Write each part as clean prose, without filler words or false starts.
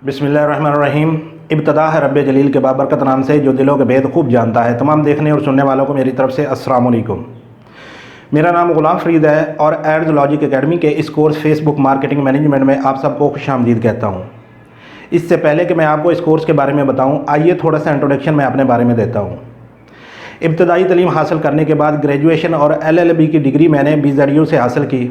بسم اللہ الرحمن الرحیم۔ ابتدا ہے رب جلیل کے بابرکت نام سے جو دلوں کے بھید خوب جانتا ہے۔ تمام دیکھنے اور سننے والوں کو میری طرف سے السلام علیکم۔ میرا نام غلام فرید ہے اور ایڈز لاجک اکیڈمی کے اس کورس فیس بک مارکیٹنگ مینجمنٹ میں آپ سب کو خوش آمدید کہتا ہوں۔ اس سے پہلے کہ میں آپ کو اس کورس کے بارے میں بتاؤں، آئیے تھوڑا سا انٹروڈکشن میں اپنے بارے میں دیتا ہوں۔ ابتدائی تعلیم حاصل کرنے کے بعد گریجویشن اور LLB کی ڈگری میں نے BZU سے حاصل کی۔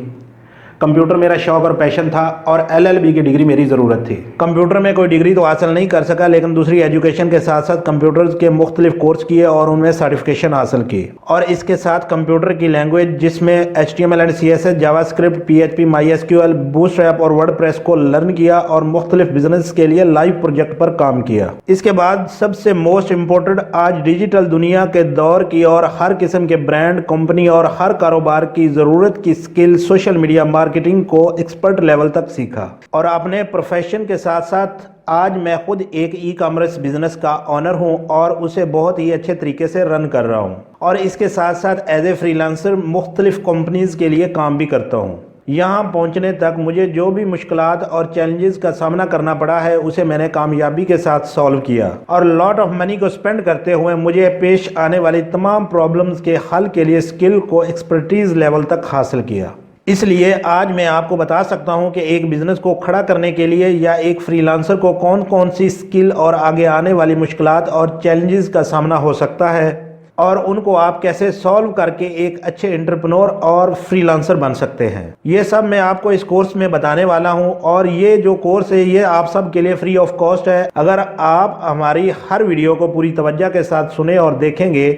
کمپیوٹر میرا شوق اور پیشن تھا اور LLB کی ڈگری میری ضرورت تھی۔ کمپیوٹر میں کوئی ڈگری تو حاصل نہیں کر سکا، لیکن دوسری ایجوکیشن کے ساتھ ساتھ کمپیوٹرز کے مختلف کورس کیے اور ان میں سرٹیفکیشن حاصل کی، اور اس کے ساتھ کمپیوٹر کی لینگویج جس میں HTML and CSS، JavaScript, PHP، MySQL، Bootstrap اور ورڈ پریس کو لرن کیا اور مختلف بزنس کے لیے لائیو پروجیکٹ پر کام کیا۔ اس کے بعد سب سے موسٹ امپورٹنٹ، آج ڈیجیٹل دنیا کے دور کی اور ہر قسم کے برانڈ، کمپنی اور ہر کاروبار کی ضرورت کی سکل سوشل میڈیا مارکیٹنگ کو ایکسپرٹ لیول تک سیکھا، اور اپنے پروفیشن کے ساتھ ساتھ آج میں خود ایک ای کامرس بزنس کا آنر ہوں اور اسے بہت ہی اچھے طریقے سے رن کر رہا ہوں، اور اس کے ساتھ ساتھ ایز اے فری لانسر مختلف کمپنیز کے لیے کام بھی کرتا ہوں۔ یہاں پہنچنے تک مجھے جو بھی مشکلات اور چیلنجز کا سامنا کرنا پڑا ہے اسے میں نے کامیابی کے ساتھ سولو کیا، اور لاٹ آف منی کو سپینڈ کرتے ہوئے مجھے پیش آنے والی تمام پرابلمز کے حل کے لیے سکل کو ایکسپرٹیز لیول تک حاصل کیا۔ اس لیے آج میں آپ کو بتا سکتا ہوں کہ ایک بزنس کو کھڑا کرنے کے لیے یا ایک فری لانسر کو کون کون سی سکل اور آگے آنے والی مشکلات اور چیلنجز کا سامنا ہو سکتا ہے، اور ان کو آپ کیسے سولو کر کے ایک اچھے انٹرپرینور اور فری لانسر بن سکتے ہیں۔ یہ سب میں آپ کو اس کورس میں بتانے والا ہوں، اور یہ جو کورس ہے یہ آپ سب کے لیے فری آف کاسٹ ہے۔ اگر آپ ہماری ہر ویڈیو کو پوری توجہ کے ساتھ سنیں اور دیکھیں گے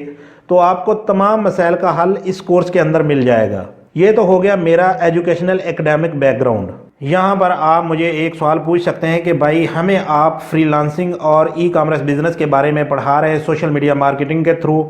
تو آپ کو تمام مسائل کا حل اس کورس کے اندر مل جائے گا۔ یہ تو ہو گیا میرا ایجوکیشنل ایکڈیمک بیک گراؤنڈ۔ یہاں پر آپ مجھے ایک سوال پوچھ سکتے ہیں کہ بھائی ہمیں آپ فری لانسنگ اور ای کامرس بزنس کے بارے میں پڑھا رہے ہیں سوشل میڈیا مارکیٹنگ کے تھرو،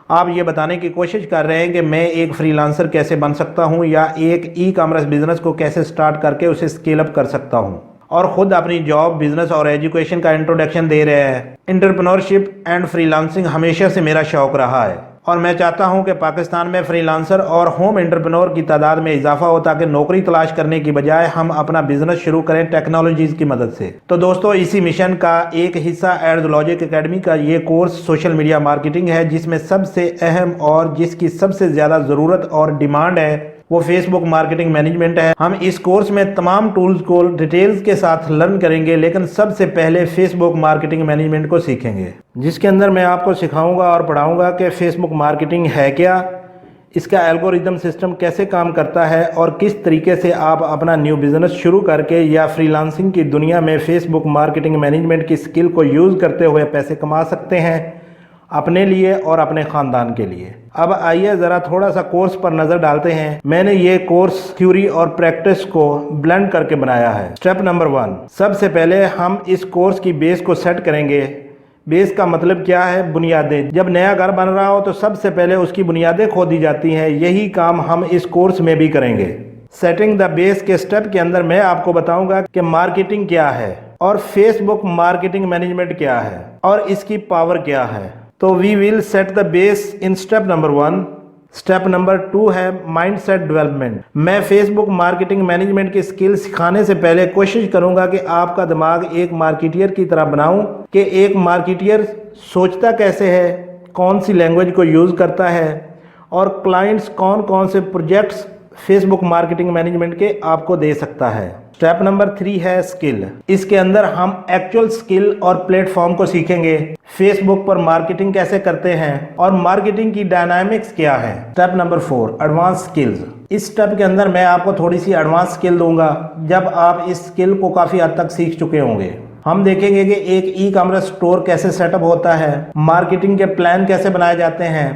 آپ یہ بتانے کی کوشش کر رہے ہیں کہ میں ایک فری لانسر کیسے بن سکتا ہوں یا ایک ای کامرس بزنس کو کیسے سٹارٹ کر کے اسے اسکیل اپ کر سکتا ہوں، اور خود اپنی جاب، بزنس اور ایجوکیشن کا انٹروڈکشن دے رہے ہیں۔ انٹرپرینورشپ اینڈ فری لانسنگ ہمیشہ سے میرا شوق رہا ہے، اور میں چاہتا ہوں کہ پاکستان میں فری لانسر اور ہوم انٹرپرینور کی تعداد میں اضافہ ہو تاکہ نوکری تلاش کرنے کی بجائے ہم اپنا بزنس شروع کریں ٹیکنالوجیز کی مدد سے۔ تو دوستو، اسی مشن کا ایک حصہ ایڈز لاجک اکیڈمی کا یہ کورس سوشل میڈیا مارکیٹنگ ہے، جس میں سب سے اہم اور جس کی سب سے زیادہ ضرورت اور ڈیمانڈ ہے وہ فیس بک مارکیٹنگ مینجمنٹ ہے۔ ہم اس کورس میں تمام ٹولز کو ڈیٹیلز کے ساتھ لرن کریں گے، لیکن سب سے پہلے فیس بک مارکیٹنگ مینجمنٹ کو سیکھیں گے، جس کے اندر میں آپ کو سکھاؤں گا اور پڑھاؤں گا کہ فیس بک مارکیٹنگ ہے کیا، اس کا الگوریدم سسٹم کیسے کام کرتا ہے، اور کس طریقے سے آپ اپنا نیو بزنس شروع کر کے یا فری لانسنگ کی دنیا میں فیس بک مارکیٹنگ مینجمنٹ کی سکل کو یوز کرتے ہوئے پیسے کما سکتے ہیں اپنے لیے اور اپنے خاندان کے لیے۔ اب آئیے ذرا تھوڑا سا کورس پر نظر ڈالتے ہیں۔ میں نے یہ کورس تھیوری اور پریکٹس کو بلینڈ کر کے بنایا ہے۔ سٹیپ نمبر 1، سب سے پہلے ہم اس کورس کی بیس کو سیٹ کریں گے۔ بیس کا مطلب کیا ہے؟ بنیادیں۔ جب نیا گھر بن رہا ہو تو سب سے پہلے اس کی بنیادیں کھودی جاتی ہیں، یہی کام ہم اس کورس میں بھی کریں گے۔ سیٹنگ دا بیس کے سٹیپ کے اندر میں آپ کو بتاؤں گا کہ مارکیٹنگ کیا ہے اور فیس بک مارکیٹنگ مینجمنٹ کیا ہے اور اس کی پاور کیا ہے۔ تو وی ول سیٹ دا بیس ان سٹیپ نمبر 1۔ سٹیپ نمبر 2 ہے مائنڈ سیٹ ڈیولپمنٹ۔ میں فیس بک مارکیٹنگ مینجمنٹ کی سکل سکھانے سے پہلے کوشش کروں گا کہ آپ کا دماغ ایک مارکیٹر کی طرح بناؤں کہ ایک مارکیٹر سوچتا کیسے ہے، کون سی لینگویج کو یوز کرتا ہے، اور کلائنٹس کون کون سے پروجیکٹس فیس بک مارکیٹنگ مینجمنٹ کے آپ کو دے سکتا ہے۔ سٹیپ نمبر 3 ہے سکل۔ اس کے اندر ہم ایکچوئل سکل اور پلیٹ فارم کو سیکھیں گے، فیس بک پر مارکیٹنگ کیسے کرتے ہیں اور مارکیٹنگ کی ڈائنامکس کیا ہے۔ Step number 4، advance skills. اس سٹیپ کے اندر میں آپ کو تھوڑی سی ایڈوانس سکل دوں گا جب آپ اس سکل کو کافی حد تک سیکھ چکے ہوں گے۔ ہم دیکھیں گے کہ ایک ای کامرس سٹور کیسے سیٹ اپ ہوتا ہے، مارکیٹنگ کے پلان کیسے بنائے جاتے ہیں،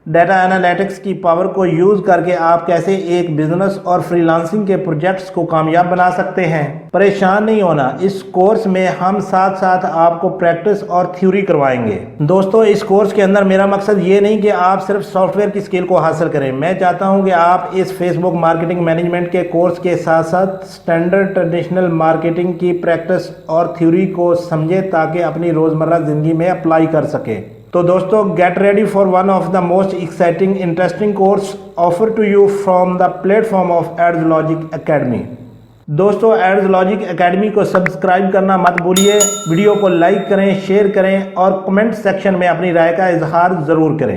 ڈیٹا انالیٹکس کی پاور کو یوز کر کے آپ کیسے ایک بزنس اور فری لانسنگ کے پروجیکٹس کو کامیاب بنا سکتے ہیں۔ پریشان نہیں ہونا، اس کورس میں ہم ساتھ ساتھ آپ کو پریکٹس اور تھیوری کروائیں گے۔ دوستو، اس کورس کے اندر میرا مقصد یہ نہیں کہ آپ صرف سافٹ ویئر کی سکل کو حاصل کریں، میں چاہتا ہوں کہ آپ اس فیس بک مارکیٹنگ مینجمنٹ کے کورس کے ساتھ ساتھ سٹینڈرڈ ٹریڈیشنل مارکیٹنگ کی پریکٹس اور تھیوری کو سمجھیں تاکہ اپنی روزمرہ زندگی میں اپلائی کر سکیں۔ تو دوستو، get ready for one of the most exciting interesting course offer to you from the platform of Ads Logic Academy. دوستو ایڈز لاجک اکیڈمی کو سبسکرائب کرنا مت بھولیے، ویڈیو کو لائک کریں، شیئر کریں اور کمنٹ سیکشن میں اپنی رائے کا اظہار ضرور کریں۔